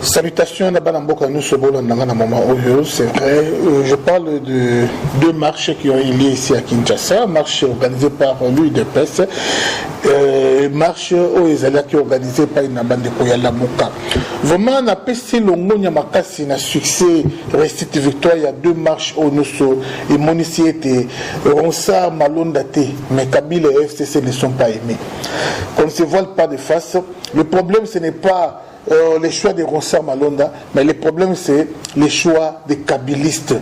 Salutations à Banamboka, nous sommes dans un moment heureux, c'est vrai. Je parle de deux marches qui ont eu lieu ici à Kinshasa, marche organisée par l'UDPS, marche aux Ezala qui est organisée par une bande de Koyala Moka. Vraiment, on a passé le monde Yamakasi, un succès, récite victoire, il y a deux marches au Nosso et Moniciété, Ronsa, Malondate, mais Kabila et FCC ne sont pas aimés. Qu'on ne se voile pas de face, le problème ce n'est pas les choix de Ronsard Malonda, mais le problème c'est les choix des kabilistes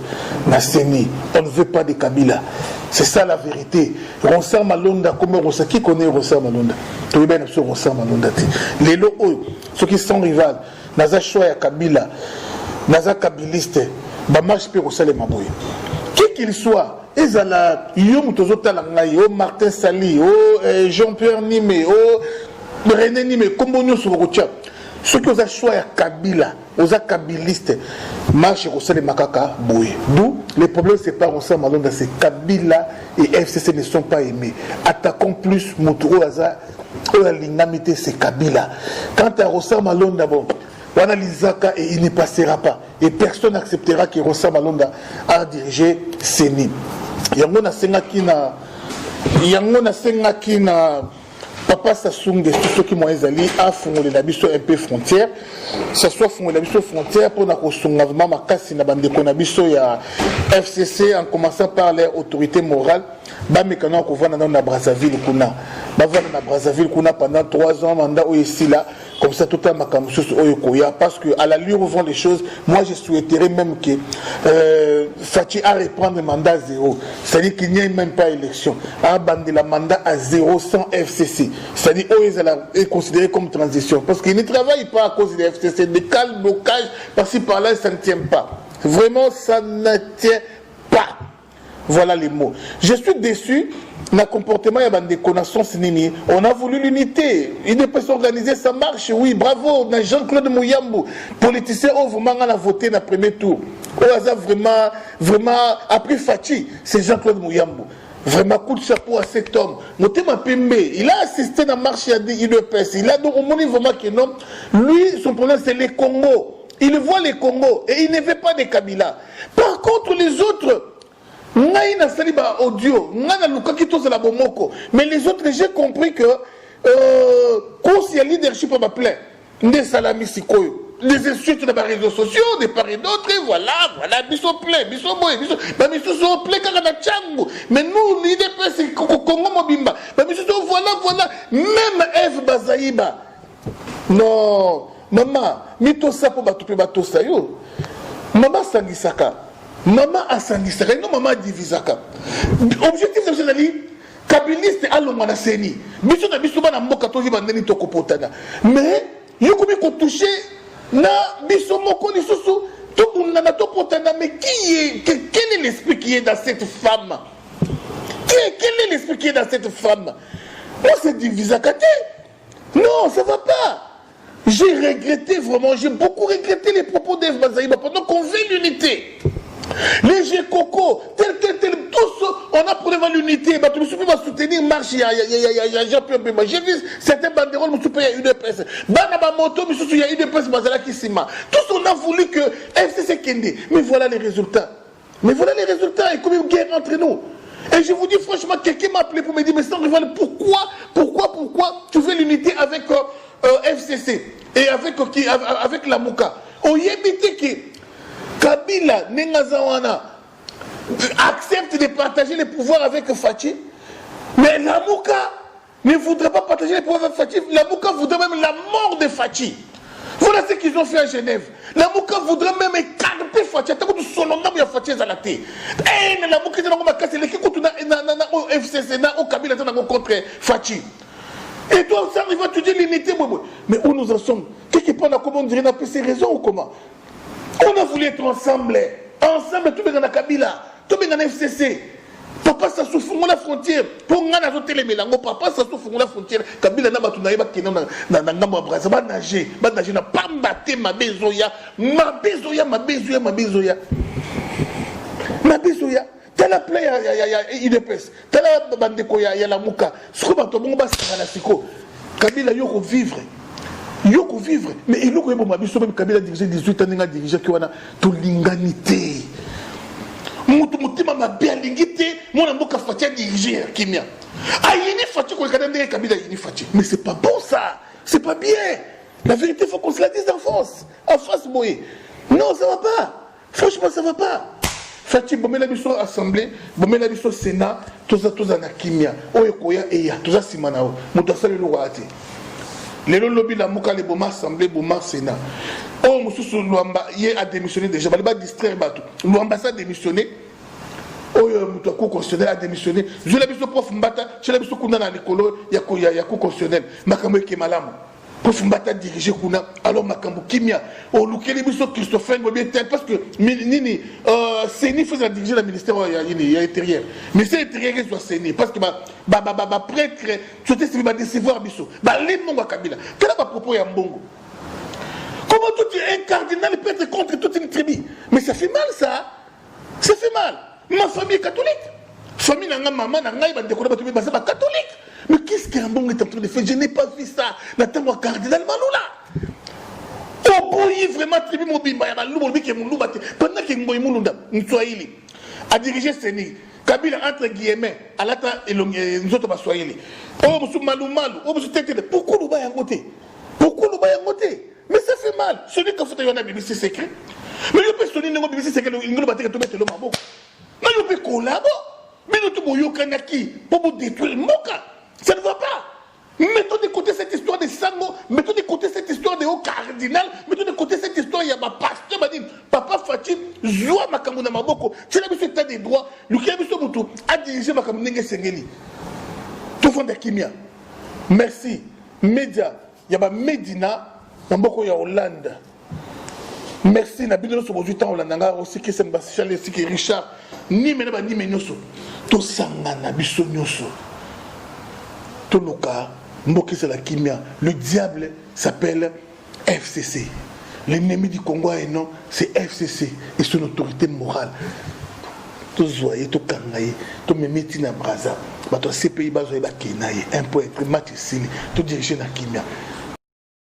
Nasseni. On ne veut pas de Kabila. C'est ça la vérité. Ronsard Malonda, comment Ronsard, qui connaît Ronsard Malonda? Tu veux bien sûr Ronsard Malonda. Les lots, ceux qui sont rivales, Naza choix à Kabila, Naza kabiliste, bah marche pour Ronsard les Maboué. Qui qu'il soit, Ezala, Yom Tozotalangaï, Martin Sali, Jean-Pierre Nimé, René Nimé, Kombonio sur Routiap. Ceux qui ont choisi Kabila, aux kabilistes, marche au sein de Makaka Boué. D'où les problèmes, c'est pas Ronsard Malonda, c'est Kabila et FCC ne sont pas aimés. Attaquons plus Moutoro Aza, l'inamité c'est Kabila. Quant à Ronsard Malonda, bon, on analysera et il ne passera pas. Et personne n'acceptera que Ronsard Malonda a dirigé Seni. Yangona Senga na Papa Sassoum de tous ceux qui m'ont allé à fonder la biso un peu frontière. Ça soit fonder la biso frontière pour na kosonga vraiment makasi na bande ko na biso ya FCC en commençant par les autorités morales. Ba mekana ko vana na Brazzaville kuna. Ba vana na Brazzaville kuna pendant 3 ans mandat ici là comme ça tout un makamusus oyokoya parce que à la lueur où vont les choses, moi je souhaiterais même que Fachi a reprendre le mandat 0. C'est-à-dire qu'il n'y ait même pas élection. A bandé la mandat à 0 sans FCC. C'est-à-dire qu'ils est considéré comme transition. Parce qu'il ne travaille pas à cause des FCC. Des calmes, blocages, par-ci par-là, ça ne tient pas. Vraiment, ça ne tient pas. Voilà les mots. Je suis déçu. Le comportement, il y a des connaissances. On a voulu l'unité. Il ne peut s'organiser, ça marche. Oui, bravo. Jean-Claude Mouyambou, politicien, vraiment, on a voté dans le premier tour. On a vraiment appris Fachi. C'est Jean-Claude Mouyambou. Vraiment, coup de chapeau à cet homme. Motema Pembe, il a assisté dans la marche à l'UDPS. Il a donc au moins vraiment que non. Lui, son problème, c'est les Congos. Il voit les Congos et il ne veut pas de Kabila. Par contre, les autres, mais les autres, j'ai compris que quand il y a leadership à ma plaie, des salamis sikoyo. Des insultes dans les réseaux sociaux, des part et d'autres, et voilà, biso plaît, biso boy, biso sont plaît quand on a tchango. Mais nous, l'IDP, c'est Congo Mobimba. Biso voilà, même Eve Bazaïba. Non, maman, mito sapo batupe batosa yo. Maman sangisaka. Maman a sangisaka. Non, maman divisaka. Objectif, c'est que Kabiliste a l'homme Seni. Biso na biso bana mboka toji bandeni tokopotana. Mais, yokomi ko toucher. Na biso moko lisusu to bunana to potana mais quel est l'esprit qui est dans cette femme? Quel est l'esprit qui est dans cette femme? On s'est divisé à côté. Non, ça va pas. J'ai regretté vraiment, j'ai beaucoup regretté les propos d'Eve Bazaïba pendant qu'on veut l'unité. Les G-Coco, tel, tous, on a prouvé l'unité. Je me suis fait soutenir marche, il y a Jean-Pierre Bemba. J'ai vu certains banderoles, je me suis fait une presse. Banaba moto, il y a une presse, Bazala Kissima. Tous, on a voulu que FCC Kende. Mais voilà les résultats. Et comme une guerre entre nous. Et je vous dis franchement, quelqu'un m'a appelé pour me dire, mais sans rival, pourquoi tu veux l'unité avec FCC et avec la Mouka? On y évite que Kabila Nengazawana accepte de partager les pouvoirs avec Fachi, mais la Mouka ne voudrait pas partager les pouvoirs avec Fachi. La Mouka voudrait même la mort de Fachi. Voilà ce qu'ils ont fait à Genève. La Mouka voudrait même écarter Fachi. Attends, tu solonga mais Fachi Zalate. Eh, la Mouka est dans ma casse. Les qui continuent au FCC, au Kabila, contre Fachi. Et toi, ça arrive à te dire l'unité. Mais où nous en sommes? Quelque part, comment on dirait, on a pris ses raisons ou comment? On a voulu être ensemble, tout le monde dans Kabila, tout le monde dans FCC. Papa, ça souffre la frontière. Pour nous, on a voté les mélanges. Papa, ça souffre la frontière. Kabila n'a pas tout naïba qui est dans Brazzaville. Va nager, n'a pas battu ma bézoya. T'as la plaie, il y a IDPS. T'as la bande de Koya, il y a la Mouka. Ce qu'on va tomber, on va se faire la psycho. Kabila, il y a vivre. Yoko vivre, mais il faut que Mabiso même Kabila diriger 18 ans, n'a dirigé qui wana to linganité. Mutu mutima mabia lingité, mon amour ka fatia diriger Kimia. Ah il est fatigué quand Kabila Kabila il est fatigué. Mais c'est pas bon ça, c'est pas bien. La vérité faut qu'on se la dise en France. En France boy. Non, ça va pas. Franchement ça va pas. Fati bomela biso assemblée, bomela biso Sénat, tous na Kimia. Oyo koya eya, tous simana o. Mutu asale lo wati. Les lobby la mouka les boma assemblée boma Sénat. Oh monsieur Luamba hier a démissionné déjà. Il va distraire bateau. Luamba a démissionné. Oh mutu ko constitutionnel a démissionné. Je l'ai vu prof Mbata, je l'ai vu kuna na likolo ya ko constitutionnel. Makambo ke malamu. Prof Mbata dirigé kuna alors makambo kimia. Oh lukeli biso Christophe Ngobie parce que nini Séni faisait diriger le ministère ya intérieur. Mais c'est intérieur soit Séni parce que prêtre c'était ce qui va décevoir biso. Les mongo Kabila. Quel est le propos ya Mbongo? Comment un cardinal peut être contre toute une tribu? Mais ça fait mal ça. Ça fait mal. Ma famille est catholique. Famille n'a maman n'a pas de catholique. Mais qu'est-ce qu'un bon est en train de faire? Je n'ai pas vu ça. N'attends moi cardinal Maloula. Oh boy vraiment tribu mobimba ya malubo bike muluba pendant que ngoy mulunda Mswahili a dirigé Séni. Kabila entre guillemets alata elonge nzoto ba Swahili. Oh musu malumalu, oh musu tete. Pourquoi nous ba yangote? Pourquoi nous ba yangote? Mais ça fait mal. Celui qui fait un BBC secret. Mais il peut sonner un BBC secret, il ne va pas te mettre le mabo. Mais il peut collaborer. Mais nous sommes au Kanaki pour vous détruire le Moka. Ça ne va pas. Mettons de côté cette histoire de Sango, mettons de côté cette histoire de haut cardinal, mettons de côté cette histoire, il y a ma pasteur, m'a dit, Papa Fatim, Zoua Makamuna Maboko, tu as vu ce tas de droits, le Kiabiso Moutou a dirigé Makamune Sengeli. Tout fond de Kimia. Merci. Média, il y a ma Medina. Namboko ya Hollande. Merci na bino so bozuta Hollande aussi que c'est Mbasichalé aussi que Richard ni menaba ni menyoso to sangana biso nyoso to loka mboki c'est la kimia. Le diable s'appelle FCC. L'ennemi du Congo et non c'est FCC et son autorité morale. To zoye to kangaye to memeti na braza bato CPI bazoye ba kenaye un point être match sili to diriger na kimia.